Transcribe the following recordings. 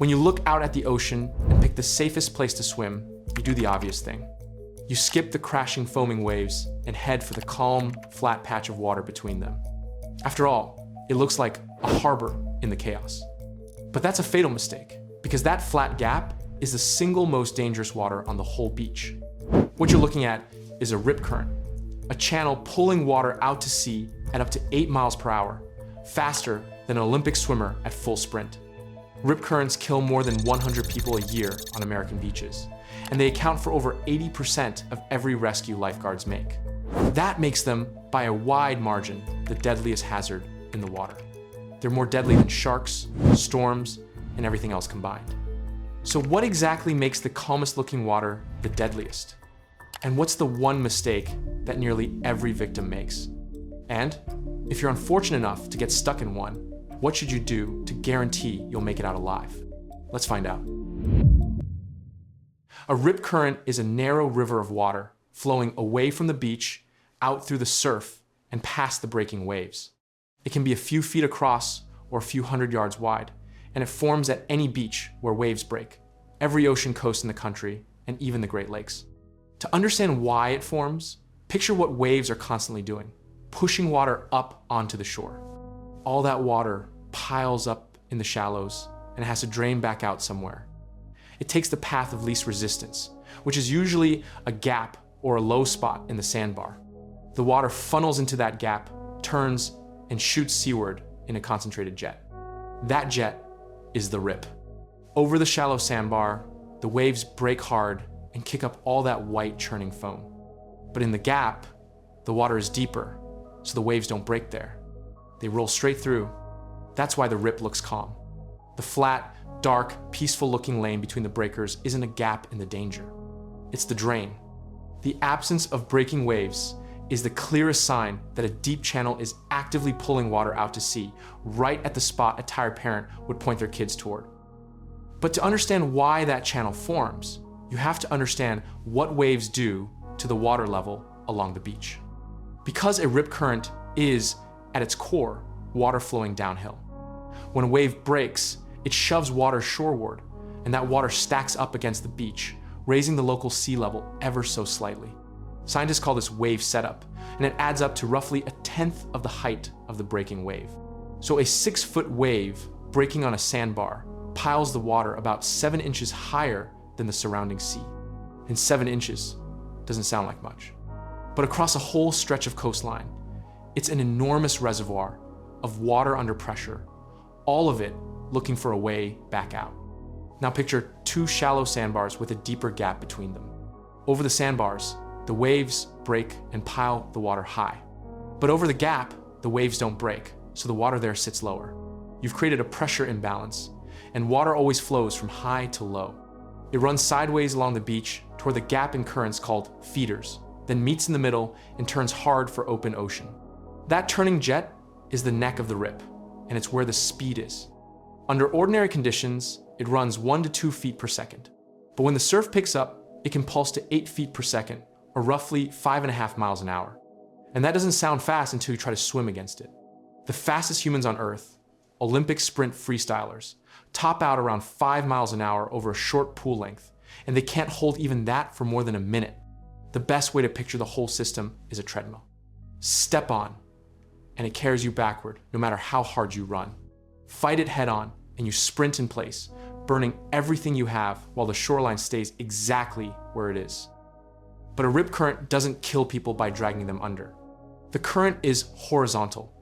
When you look out at the ocean and pick the safest place to swim, you do the obvious thing. You skip the crashing, foaming waves and head for the calm, flat patch of water between them. After all, it looks like a harbor in the chaos. But that's a fatal mistake, because that flat gap is the single most dangerous water on the whole beach. What you're looking at is a rip current, a channel pulling water out to sea at up to 8 miles per hour, faster than an Olympic swimmer at full sprint. Rip currents kill more than 100 people a year on American beaches, and they account for over 80% of every rescue lifeguards make. That makes them, by a wide margin, the deadliest hazard in the water. They're more deadly than sharks, storms, and everything else combined. So what exactly makes the calmest looking water the deadliest? And what's the one mistake that nearly every victim makes? And if you're unfortunate enough to get stuck in one, what should you do to guarantee you'll make it out alive? Let's find out. A rip current is a narrow river of water flowing away from the beach, out through the surf, and past the breaking waves. It can be a few feet across or a few hundred yards wide, and it forms at any beach where waves break, every ocean coast in the country, and even the Great Lakes. To understand why it forms, picture what waves are constantly doing, pushing water up onto the shore. All that water piles up in the shallows and has to drain back out somewhere. It takes the path of least resistance, which is usually a gap or a low spot in the sandbar. The water funnels into that gap, turns, and shoots seaward in a concentrated jet. That jet is the rip. Over the shallow sandbar, the waves break hard and kick up all that white churning foam. But in the gap, the water is deeper, so the waves don't break there. They roll straight through. That's why the rip looks calm. The flat, dark, peaceful-looking lane between the breakers isn't a gap in the danger. It's the drain. The absence of breaking waves is the clearest sign that a deep channel is actively pulling water out to sea, right at the spot a tired parent would point their kids toward. But to understand why that channel forms, you have to understand what waves do to the water level along the beach. Because a rip current is, at its core, water flowing downhill. When a wave breaks, it shoves water shoreward, and that water stacks up against the beach, raising the local sea level ever so slightly. Scientists call this wave setup, and it adds up to roughly 1/10 of the height of the breaking wave. So a 6-foot wave breaking on a sandbar piles the water about 7 inches higher than the surrounding sea. And 7 inches doesn't sound like much. But across a whole stretch of coastline, it's an enormous reservoir of water under pressure, all of it looking for a way back out. Now picture 2 shallow sandbars with a deeper gap between them. Over the sandbars, the waves break and pile the water high. But over the gap, the waves don't break, so the water there sits lower. You've created a pressure imbalance, and water always flows from high to low. It runs sideways along the beach toward the gap in currents called feeders, then meets in the middle and turns hard for open ocean. That turning jet is the neck of the rip, and it's where the speed is. Under ordinary conditions, it runs 1 to 2 feet per second. But when the surf picks up, it can pulse to 8 feet per second, or roughly 5.5 miles an hour. And that doesn't sound fast until you try to swim against it. The fastest humans on Earth, Olympic sprint freestylers, top out around 5 miles an hour over a short pool length, and they can't hold even that for more than a minute. The best way to picture the whole system is a treadmill. Step on, and it carries you backward no matter how hard you run. Fight it head on, and you sprint in place, burning everything you have while the shoreline stays exactly where it is. But a rip current doesn't kill people by dragging them under. The current is horizontal,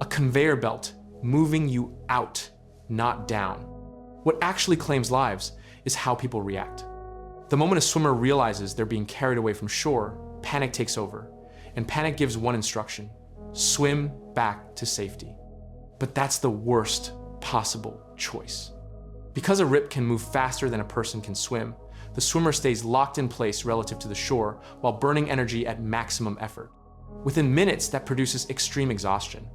a conveyor belt moving you out, not down. What actually claims lives is how people react. The moment a swimmer realizes they're being carried away from shore, panic takes over, and panic gives one instruction: swim back to safety. But that's the worst possible choice. Because a rip can move faster than a person can swim, the swimmer stays locked in place relative to the shore while burning energy at maximum effort. Within minutes, that produces extreme exhaustion.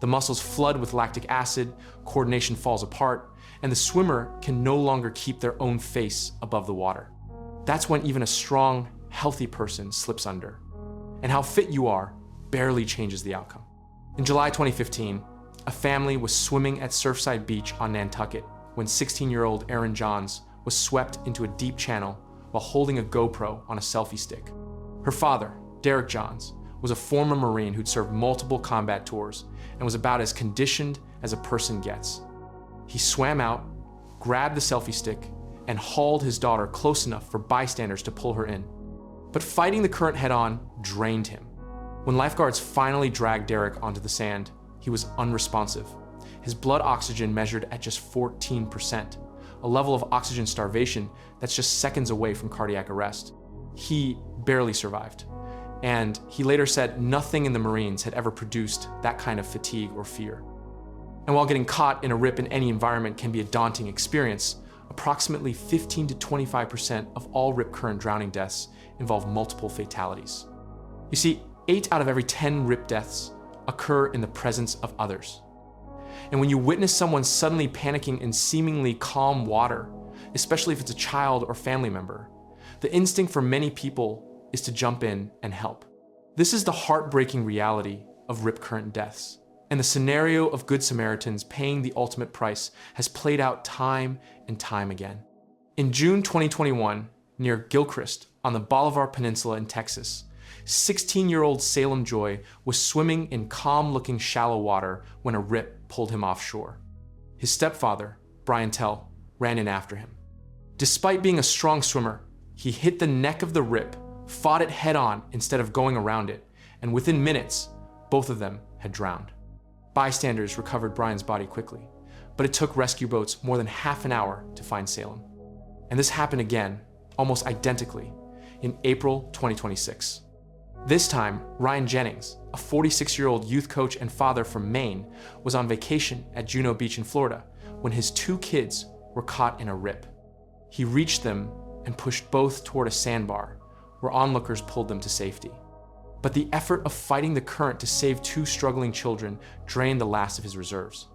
The muscles flood with lactic acid, coordination falls apart, and the swimmer can no longer keep their own face above the water. That's when even a strong, healthy person slips under. And how fit you are barely changes the outcome. In July 2015, a family was swimming at Surfside Beach on Nantucket when 16-year-old Erin Johns was swept into a deep channel while holding a GoPro on a selfie stick. Her father, Derek Johns, was a former Marine who'd served multiple combat tours and was about as conditioned as a person gets. He swam out, grabbed the selfie stick, and hauled his daughter close enough for bystanders to pull her in. But fighting the current head-on drained him. When lifeguards finally dragged Derek onto the sand, he was unresponsive. His blood oxygen measured at just 14%, a level of oxygen starvation that's just seconds away from cardiac arrest. He barely survived, and he later said nothing in the Marines had ever produced that kind of fatigue or fear. And while getting caught in a rip in any environment can be a daunting experience, approximately 15 to 25% of all rip current drowning deaths involve multiple fatalities. You see, 8 out of every 10 rip deaths occur in the presence of others. And when you witness someone suddenly panicking in seemingly calm water, especially if it's a child or family member, the instinct for many people is to jump in and help. This is the heartbreaking reality of rip current deaths. And the scenario of Good Samaritans paying the ultimate price has played out time and time again. In June 2021, near Gilchrist on the Bolivar Peninsula in Texas, 16-year-old Salem Joy was swimming in calm-looking shallow water when a rip pulled him offshore. His stepfather, Brian Tell, ran in after him. Despite being a strong swimmer, he hit the neck of the rip, fought it head-on instead of going around it, and within minutes, both of them had drowned. Bystanders recovered Brian's body quickly, but it took rescue boats more than half an hour to find Salem. And this happened again, almost identically, in April 2026. This time, Ryan Jennings, a 46-year-old youth coach and father from Maine, was on vacation at Juno Beach in Florida when his 2 kids were caught in a rip. He reached them and pushed both toward a sandbar, where onlookers pulled them to safety. But the effort of fighting the current to save 2 struggling children drained the last of his reserves.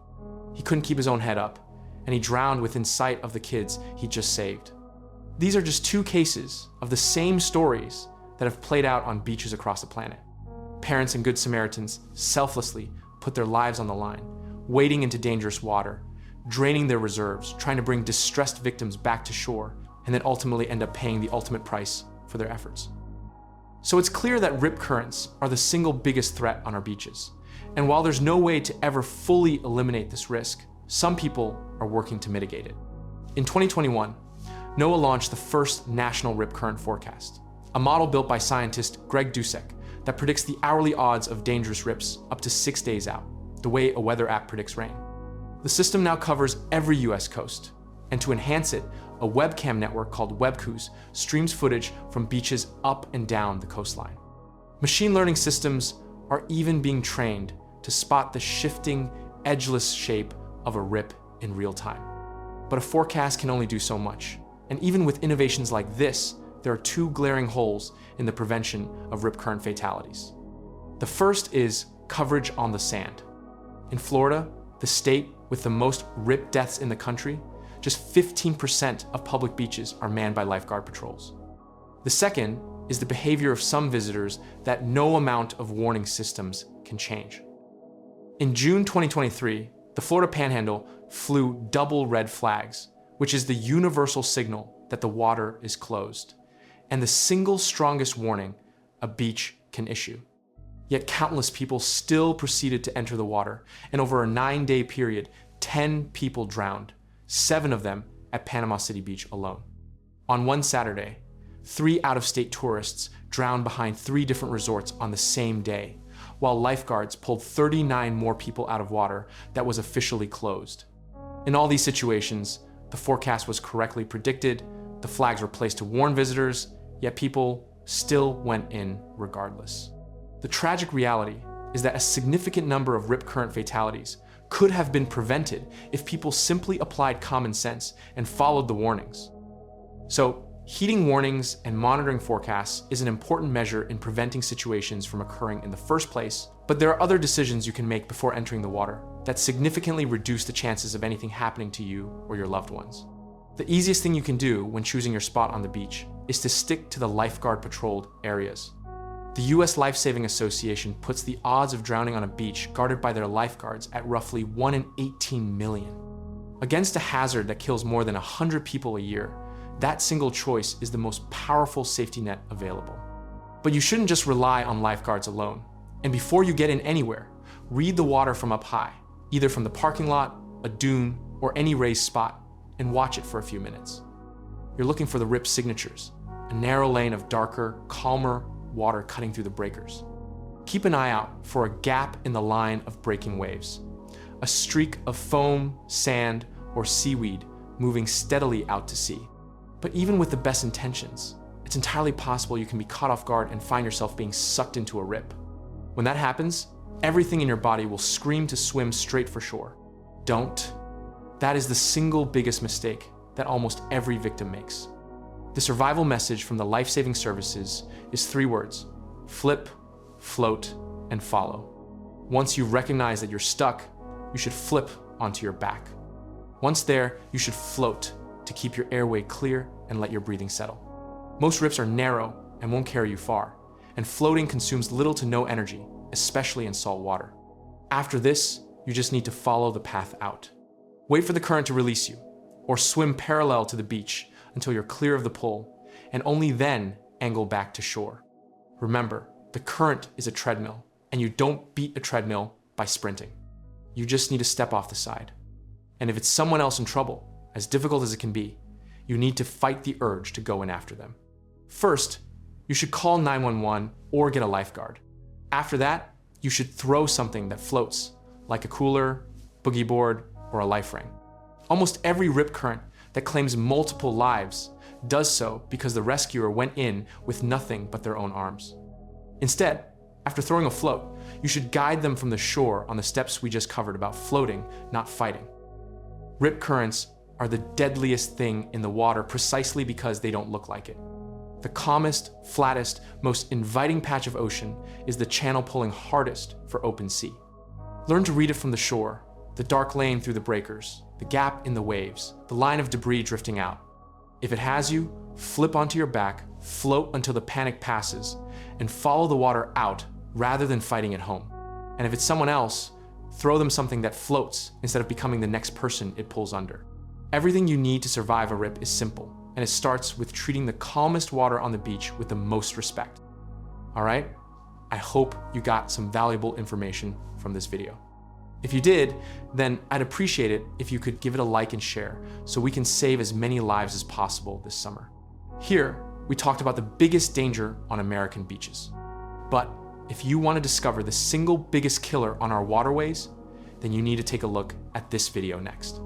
He couldn't keep his own head up, and he drowned within sight of the kids he just saved. These are just 2 cases of the same stories that have played out on beaches across the planet. Parents and Good Samaritans selflessly put their lives on the line, wading into dangerous water, draining their reserves, trying to bring distressed victims back to shore, and then ultimately end up paying the ultimate price for their efforts. So it's clear that rip currents are the single biggest threat on our beaches. And while there's no way to ever fully eliminate this risk, some people are working to mitigate it. In 2021, NOAA launched the first national rip current forecast, a model built by scientist Greg Dusek that predicts the hourly odds of dangerous rips up to 6 days out, the way a weather app predicts rain. The system now covers every US coast, and to enhance it, a webcam network called WebCUS streams footage from beaches up and down the coastline. Machine learning systems are even being trained to spot the shifting, edgeless shape of a rip in real time. But a forecast can only do so much. And even with innovations like this, there are 2 glaring holes in the prevention of rip current fatalities. The first is coverage on the sand. In Florida, the state with the most rip deaths in the country, just 15% of public beaches are manned by lifeguard patrols. The second is the behavior of some visitors that no amount of warning systems can change. In June 2023, the Florida Panhandle flew double red flags, which is the universal signal that the water is closed, and the single strongest warning a beach can issue. Yet countless people still proceeded to enter the water, and over a 9-day period, 10 people drowned, 7 of them at Panama City Beach alone. On one Saturday, 3 out-of-state tourists drowned behind 3 different resorts on the same day, while lifeguards pulled 39 more people out of water that was officially closed. In all these situations, the forecast was correctly predicted, the flags were placed to warn visitors, yet people still went in regardless. The tragic reality is that a significant number of rip current fatalities could have been prevented if people simply applied common sense and followed the warnings. So, heeding warnings and monitoring forecasts is an important measure in preventing situations from occurring in the first place, but there are other decisions you can make before entering the water that significantly reduce the chances of anything happening to you or your loved ones. The easiest thing you can do when choosing your spot on the beach is to stick to the lifeguard-patrolled areas. The US Life-Saving Association puts the odds of drowning on a beach guarded by their lifeguards at roughly 1 in 18 million. Against a hazard that kills more than 100 people a year, that single choice is the most powerful safety net available. But you shouldn't just rely on lifeguards alone. And before you get in anywhere, read the water from up high, either from the parking lot, a dune, or any raised spot, and watch it for a few minutes. You're looking for the rip signatures, a narrow lane of darker, calmer water cutting through the breakers. Keep an eye out for a gap in the line of breaking waves, a streak of foam, sand, or seaweed moving steadily out to sea. But even with the best intentions, it's entirely possible you can be caught off guard and find yourself being sucked into a rip. When that happens, everything in your body will scream to swim straight for shore. Don't. That is the single biggest mistake that almost every victim makes. The survival message from the life-saving services is 3 words: flip, float, and follow. Once you recognize that you're stuck, you should flip onto your back. Once there, you should float to keep your airway clear and let your breathing settle. Most rips are narrow and won't carry you far, and floating consumes little to no energy, especially in salt water. After this, you just need to follow the path out. Wait for the current to release you, or swim parallel to the beach until you're clear of the pull, and only then angle back to shore. Remember, the current is a treadmill, and you don't beat a treadmill by sprinting. You just need to step off the side. And if it's someone else in trouble, as difficult as it can be, you need to fight the urge to go in after them. First, you should call 911 or get a lifeguard. After that, you should throw something that floats, like a cooler, boogie board, or a life ring. Almost every rip current that claims multiple lives does so because the rescuer went in with nothing but their own arms. Instead, after throwing a float, you should guide them from the shore on the steps we just covered about floating, not fighting. Rip currents are the deadliest thing in the water precisely because they don't look like it. The calmest, flattest, most inviting patch of ocean is the channel pulling hardest for open sea. Learn to read it from the shore, the dark lane through the breakers, the gap in the waves, the line of debris drifting out. If it has you, flip onto your back, float until the panic passes, and follow the water out rather than fighting it home. And if it's someone else, throw them something that floats instead of becoming the next person it pulls under. Everything you need to survive a rip is simple, and it starts with treating the calmest water on the beach with the most respect. All right? I hope you got some valuable information from this video. If you did, then I'd appreciate it if you could give it a like and share so we can save as many lives as possible this summer. Here, we talked about the biggest danger on American beaches. But if you want to discover the single biggest killer on our waterways, then you need to take a look at this video next.